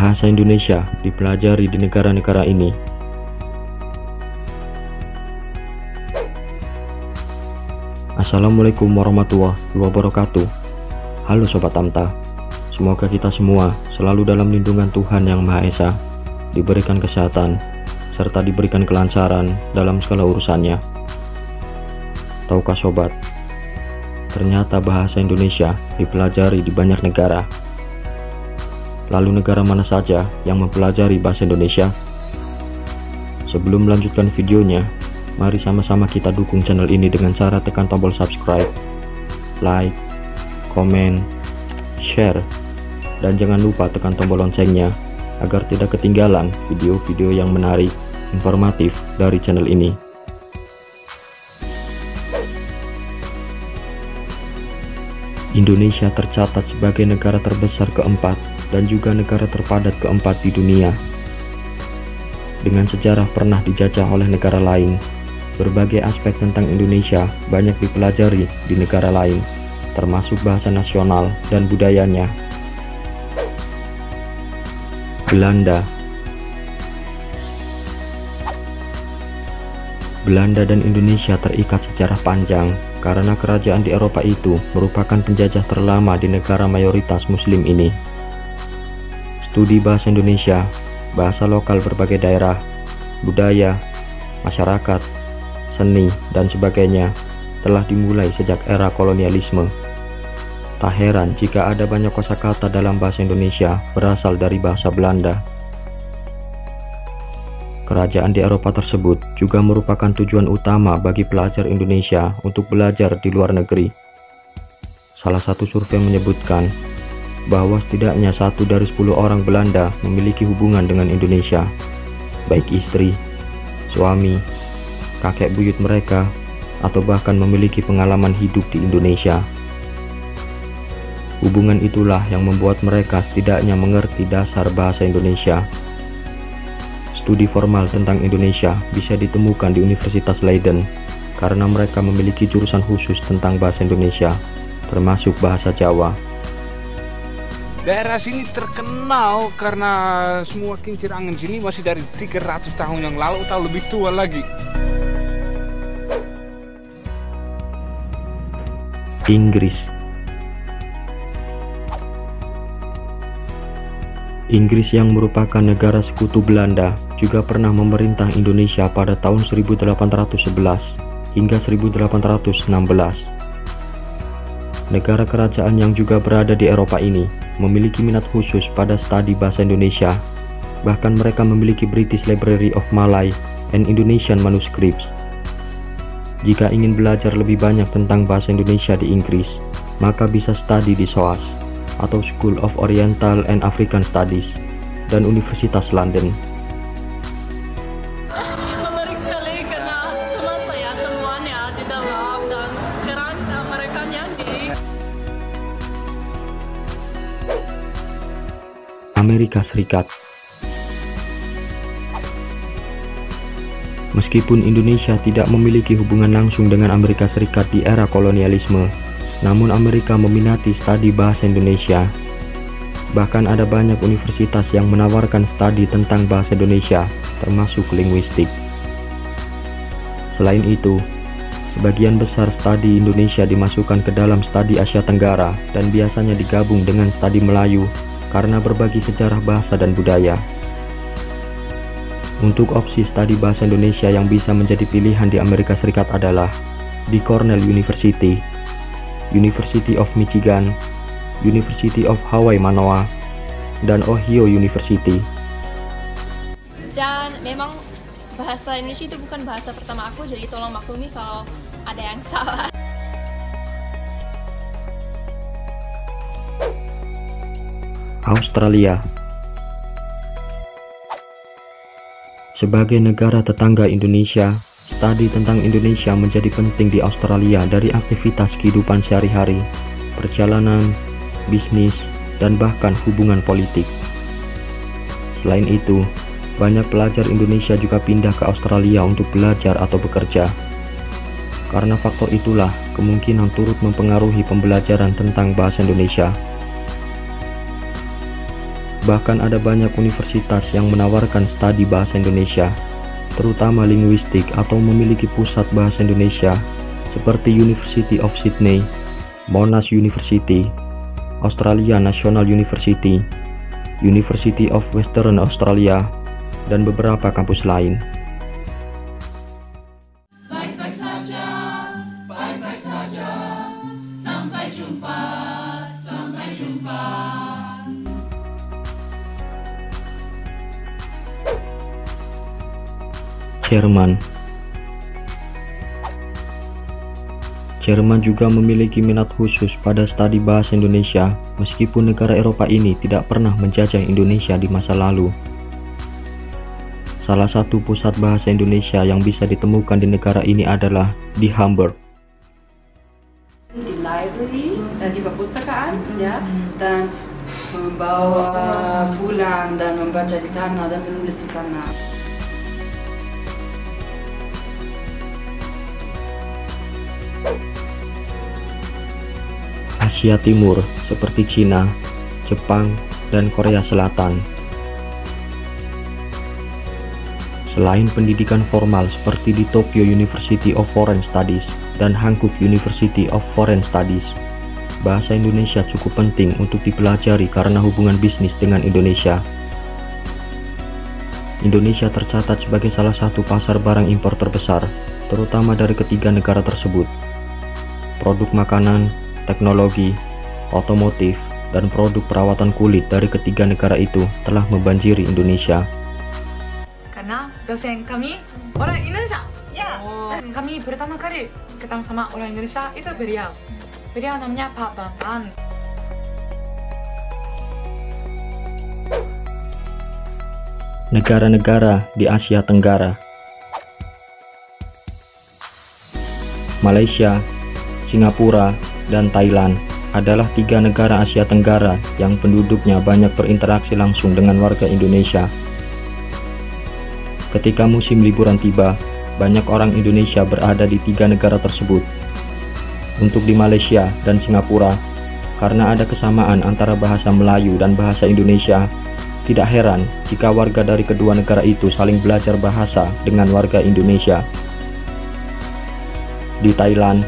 Bahasa Indonesia dipelajari di negara-negara ini. Assalamualaikum warahmatullahi wabarakatuh. Halo Sobat Tamta, semoga kita semua selalu dalam lindungan Tuhan Yang Maha Esa, diberikan kesehatan, serta diberikan kelancaran dalam segala urusannya. Tahukah Sobat, ternyata bahasa Indonesia dipelajari di banyak negara. Lalu negara mana saja yang mempelajari bahasa Indonesia? Sebelum melanjutkan videonya, mari sama-sama kita dukung channel ini dengan cara tekan tombol subscribe, like, komen, share, dan jangan lupa tekan tombol loncengnya agar tidak ketinggalan video-video yang menarik, informatif dari channel ini. Indonesia tercatat sebagai negara terbesar keempat dan juga negara terpadat keempat di dunia. Dengan sejarah pernah dijajah oleh negara lain, berbagai aspek tentang Indonesia banyak dipelajari di negara lain, termasuk bahasa nasional dan budayanya. Belanda dan Indonesia terikat sejarah panjang karena kerajaan di Eropa itu merupakan penjajah terlama di negara mayoritas Muslim ini. Studi bahasa Indonesia, bahasa lokal berbagai daerah, budaya, masyarakat, seni, dan sebagainya telah dimulai sejak era kolonialisme. Tak heran jika ada banyak kosakata dalam bahasa Indonesia berasal dari bahasa Belanda. Kerajaan di Eropa tersebut juga merupakan tujuan utama bagi pelajar Indonesia untuk belajar di luar negeri. Salah satu survei menyebutkan bahwa setidaknya 1 dari 10 orang Belanda memiliki hubungan dengan Indonesia, baik istri, suami, kakek buyut mereka, atau bahkan memiliki pengalaman hidup di Indonesia. Hubungan itulah yang membuat mereka setidaknya mengerti dasar bahasa Indonesia. Studi formal tentang Indonesia bisa ditemukan di Universitas Leiden karena mereka memiliki jurusan khusus tentang bahasa Indonesia, termasuk bahasa Jawa. Daerah sini terkenal karena semua kincir angin sini masih dari 300 tahun yang lalu atau lebih tua lagi. Inggris yang merupakan negara sekutu Belanda juga pernah memerintah Indonesia pada tahun 1811 hingga 1816. Negara kerajaan yang juga berada di Eropa ini memiliki minat khusus pada studi bahasa Indonesia. Bahkan mereka memiliki British Library of Malay and Indonesian Manuscripts. Jika ingin belajar lebih banyak tentang bahasa Indonesia di Inggris, maka bisa studi di SOAS atau School of Oriental and African Studies dan Universitas London. Menarik sekali karena teman saya semuanya di dalam dan sekarang mereka nyanyi. Amerika Serikat. Meskipun Indonesia tidak memiliki hubungan langsung dengan Amerika Serikat di era kolonialisme, namun Amerika meminati studi bahasa Indonesia. Bahkan ada banyak universitas yang menawarkan studi tentang bahasa Indonesia, termasuk linguistik. Selain itu, sebagian besar studi Indonesia dimasukkan ke dalam studi Asia Tenggara dan biasanya digabung dengan studi Melayu karena berbagi sejarah bahasa dan budaya. Untuk opsi studi bahasa Indonesia yang bisa menjadi pilihan di Amerika Serikat adalah di Cornell University, University of Michigan, University of Hawaii Manoa, dan Ohio University. Dan memang bahasa Indonesia itu bukan bahasa pertama aku, jadi tolong maklumi kalau ada yang salah. Australia. Sebagai negara tetangga Indonesia, studi tentang Indonesia menjadi penting di Australia dari aktivitas kehidupan sehari-hari, perjalanan, bisnis, dan bahkan hubungan politik. Selain itu, banyak pelajar Indonesia juga pindah ke Australia untuk belajar atau bekerja. Karena faktor itulah kemungkinan turut mempengaruhi pembelajaran tentang bahasa Indonesia. Bahkan ada banyak universitas yang menawarkan studi bahasa Indonesia, terutama linguistik atau memiliki pusat bahasa Indonesia seperti University of Sydney, Monash University, Australia National University, University of Western Australia, dan beberapa kampus lain. Baik-baik saja, baik-baik saja. Sampai jumpa, sampai jumpa. Jerman juga memiliki minat khusus pada studi bahasa Indonesia, meskipun negara Eropa ini tidak pernah menjajah Indonesia di masa lalu. Salah satu pusat bahasa Indonesia yang bisa ditemukan di negara ini adalah di Hamburg. Di library, di perpustakaan, ya, dan membawa pulang dan membaca di sana dan menulis di sana. Asia Timur seperti Cina, Jepang, dan Korea Selatan. Selain pendidikan formal seperti di Tokyo University of Foreign Studies dan Hankook University of Foreign Studies, bahasa Indonesia cukup penting untuk dipelajari karena hubungan bisnis dengan Indonesia. Indonesia tercatat sebagai salah satu pasar barang impor terbesar, terutama dari ketiga negara tersebut. Produk makanan, teknologi, otomotif, dan produk perawatan kulit dari ketiga negara itu telah membanjiri Indonesia. Karena dosen kami orang Indonesia. Ya. Kami pertama kali ketemu sama orang Indonesia itu beliau. Beliau namanya Pak Bambang. Negara-negara di Asia Tenggara. Malaysia, Singapura, dan Thailand adalah tiga negara Asia Tenggara yang penduduknya banyak berinteraksi langsung dengan warga Indonesia. Ketika musim liburan tiba, banyak orang Indonesia berada di tiga negara tersebut. Untuk di Malaysia dan Singapura, karena ada kesamaan antara bahasa Melayu dan bahasa Indonesia, tidak heran jika warga dari kedua negara itu saling belajar bahasa dengan warga Indonesia. Di Thailand,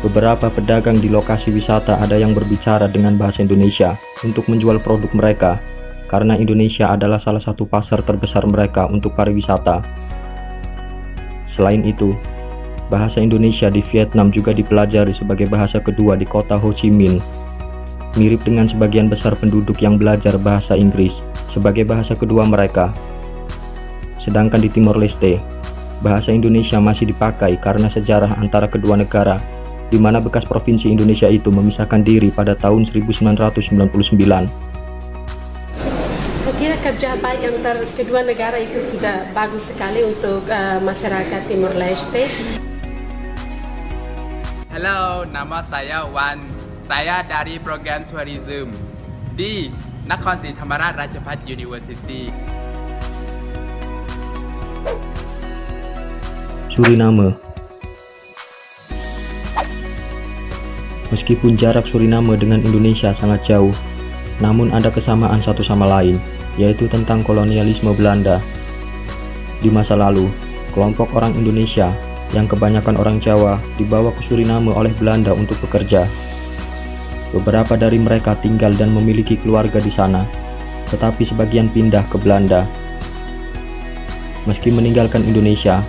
beberapa pedagang di lokasi wisata ada yang berbicara dengan bahasa Indonesia untuk menjual produk mereka, karena Indonesia adalah salah satu pasar terbesar mereka untuk pariwisata. Selain itu, bahasa Indonesia di Vietnam juga dipelajari sebagai bahasa kedua di kota Ho Chi Minh, mirip dengan sebagian besar penduduk yang belajar bahasa Inggris sebagai bahasa kedua mereka. Sedangkan di Timor Leste, bahasa Indonesia masih dipakai karena sejarah antara kedua negara, di mana bekas provinsi Indonesia itu memisahkan diri pada tahun 1999. Saya kira kerja baik antara kedua negara itu sudah bagus sekali untuk masyarakat Timor Leste. Halo, nama saya Wan. Saya dari program tourism di Nakhon Sri Thammarat Ratchapat University. Suriname. Meskipun jarak Suriname dengan Indonesia sangat jauh, namun ada kesamaan satu sama lain, yaitu tentang kolonialisme Belanda. Di masa lalu, kelompok orang Indonesia, yang kebanyakan orang Jawa, dibawa ke Suriname oleh Belanda untuk bekerja. Beberapa dari mereka tinggal dan memiliki keluarga di sana, tetapi sebagian pindah ke Belanda. Meski meninggalkan Indonesia,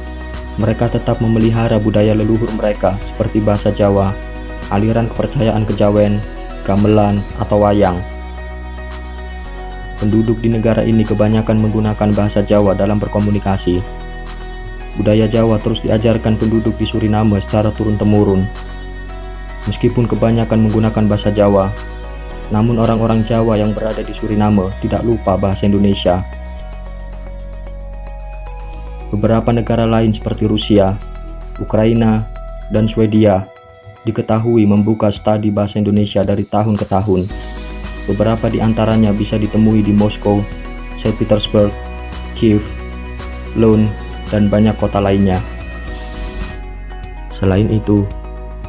mereka tetap memelihara budaya leluhur mereka seperti bahasa Jawa, aliran kepercayaan kejawen, gamelan, atau wayang. Penduduk di negara ini kebanyakan menggunakan bahasa Jawa dalam berkomunikasi. Budaya Jawa terus diajarkan penduduk di Suriname secara turun-temurun. Meskipun kebanyakan menggunakan bahasa Jawa, namun orang-orang Jawa yang berada di Suriname tidak lupa bahasa Indonesia. Beberapa negara lain seperti Rusia, Ukraina, dan Swedia diketahui membuka studi bahasa Indonesia dari tahun ke tahun. Beberapa di antaranya bisa ditemui di Moskow, Saint Petersburg, Kiev, Lund, dan banyak kota lainnya. Selain itu,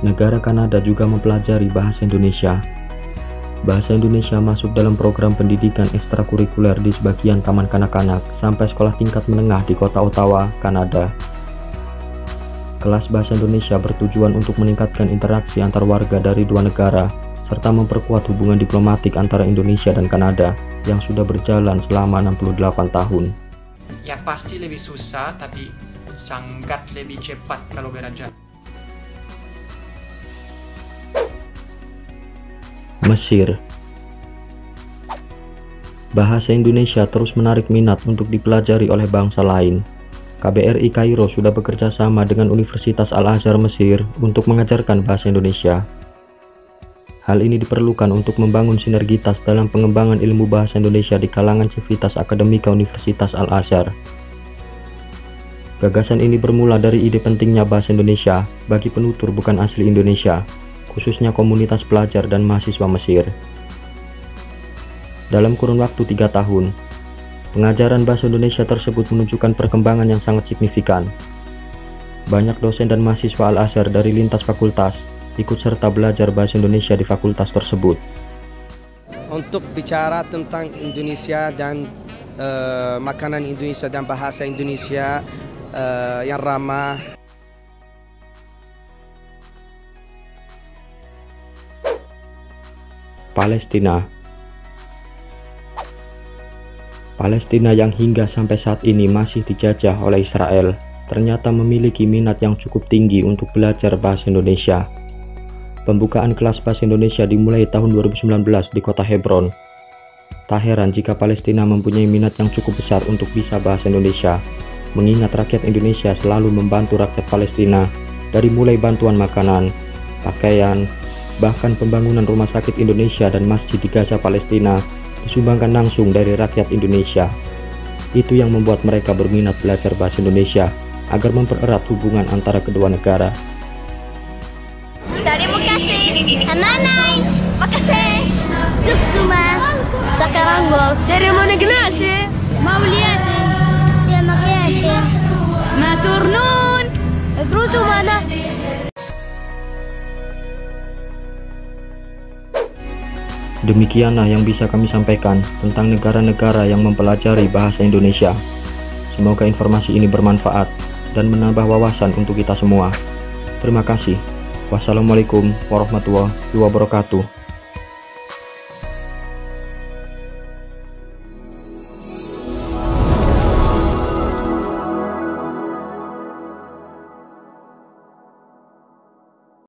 negara Kanada juga mempelajari bahasa Indonesia. Bahasa Indonesia masuk dalam program pendidikan ekstrakurikuler di sebagian taman kanak-kanak sampai sekolah tingkat menengah di kota Ottawa, Kanada. Kelas Bahasa Indonesia bertujuan untuk meningkatkan interaksi antar warga dari dua negara, serta memperkuat hubungan diplomatik antara Indonesia dan Kanada yang sudah berjalan selama 68 tahun. Ya pasti lebih susah, tapi sangat lebih cepat kalau belajar. Mesir. Bahasa Indonesia terus menarik minat untuk dipelajari oleh bangsa lain. KBRI Kairo sudah bekerja sama dengan Universitas Al-Azhar Mesir untuk mengajarkan bahasa Indonesia. Hal ini diperlukan untuk membangun sinergitas dalam pengembangan ilmu bahasa Indonesia di kalangan Civitas Akademika Universitas Al-Azhar. Gagasan ini bermula dari ide pentingnya bahasa Indonesia bagi penutur bukan asli Indonesia, khususnya komunitas pelajar dan mahasiswa Mesir. Dalam kurun waktu 3 tahun, pengajaran bahasa Indonesia tersebut menunjukkan perkembangan yang sangat signifikan. Banyak dosen dan mahasiswa Al-Azhar dari lintas fakultas ikut serta belajar bahasa Indonesia di fakultas tersebut. Untuk bicara tentang Indonesia dan makanan Indonesia dan bahasa Indonesia yang ramah. Palestina yang hingga sampai saat ini masih dijajah oleh Israel ternyata memiliki minat yang cukup tinggi untuk belajar bahasa Indonesia. Pembukaan kelas bahasa Indonesia dimulai tahun 2019 di kota Hebron. Tak heran jika Palestina mempunyai minat yang cukup besar untuk bisa bahasa Indonesia, mengingat rakyat Indonesia selalu membantu rakyat Palestina dari mulai bantuan makanan, pakaian, bahkan pembangunan rumah sakit Indonesia dan masjid di Gaza, Palestina disumbangkan langsung dari rakyat Indonesia. Itu yang membuat mereka berminat belajar bahasa Indonesia agar mempererat hubungan antara kedua negara. Terima kasih, Hananai, makasih, Suksuma, sekarang golf. Dari mana gelasnya? Mau lihat? Ya makasih. Maturnun, berusaha mana? Demikianlah yang bisa kami sampaikan tentang negara-negara yang mempelajari bahasa Indonesia. Semoga informasi ini bermanfaat dan menambah wawasan untuk kita semua. Terima kasih. Wassalamualaikum warahmatullahi wabarakatuh.